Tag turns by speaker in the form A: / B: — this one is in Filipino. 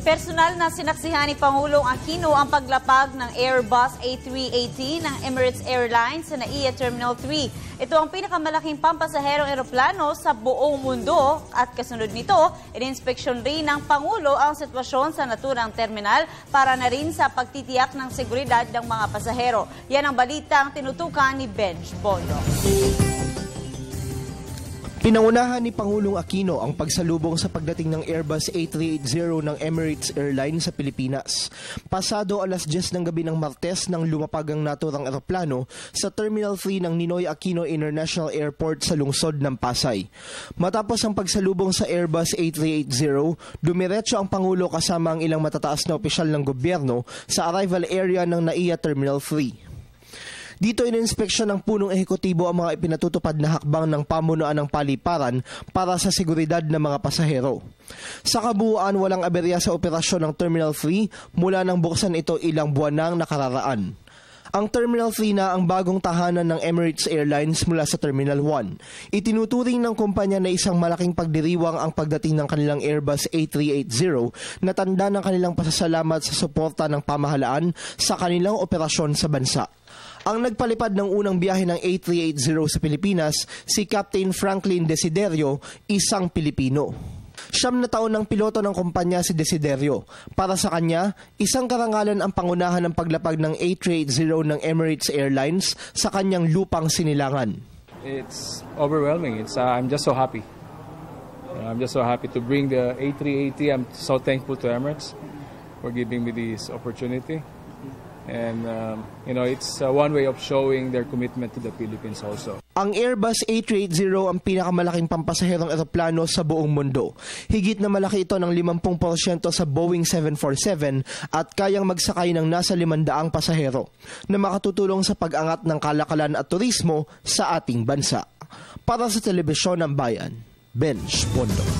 A: Personal na sinaksihan ni Pangulong Aquino ang paglapag ng Airbus A380 ng Emirates Airlines sa NAIA Terminal 3. Ito ang pinakamalaking pampasaherong eroplano sa buong mundo at kasunod nito, ininspeksyon rin ng Pangulo ang sitwasyon sa naturang terminal para na rin sa pagtitiyak ng seguridad ng mga pasahero. Yan ang balitang tinutukan ni Benj Bondo.
B: Pinangunahan ni Pangulong Aquino ang pagsalubong sa pagdating ng Airbus A380 ng Emirates Airlines sa Pilipinas. Pasado alas 10 ng gabi ng Martes nang lumapag ang naturang eroplano sa Terminal 3 ng Ninoy Aquino International Airport sa lungsod ng Pasay. Matapos ang pagsalubong sa Airbus A380, dumiretso ang Pangulo kasama ang ilang matataas na opisyal ng gobyerno sa arrival area ng NAIA Terminal 3. Dito ininspeksyon ng punong ehekutibo ang mga ipinatutupad na hakbang ng pamunuan ng paliparan para sa seguridad ng mga pasahero. Sa kabuuan, walang aberya sa operasyon ng Terminal 3 mula nang buksan ito ilang buwan nang nakararaan. Ang Terminal 3 na ang bagong tahanan ng Emirates Airlines mula sa Terminal 1. Itinuturing ng kumpanya na isang malaking pagdiriwang ang pagdating ng kanilang Airbus A380 na tanda ng kanilang pasasalamat sa suporta ng pamahalaan sa kanilang operasyon sa bansa. Ang nagpalipad ng unang biyahe ng A380 sa Pilipinas, si Captain Franklin Desiderio, isang Pilipino. 9 na taon ng piloto ng kumpanya si Desiderio. Para sa kanya, isang karangalan ang pangunahan ng paglapag ng A380 ng Emirates Airlines sa kanyang lupang sinilangan.
C: It's overwhelming. I'm just so happy. I'm just so happy to bring the A380. I'm so thankful to Emirates for giving me this opportunity. And, it's one way of showing their commitment to the Philippines also.
B: Ang Airbus A380 ang pinakamalaking pampasaherong eroplano sa buong mundo. Higit na malaki ito ng 50% sa Boeing 747 at kayang magsakay ng nasa 500 pasahero na makatutulong sa pag-angat ng kalakalan at turismo sa ating bansa. Para sa Telebisyon ng Bayan, Benj Bondo.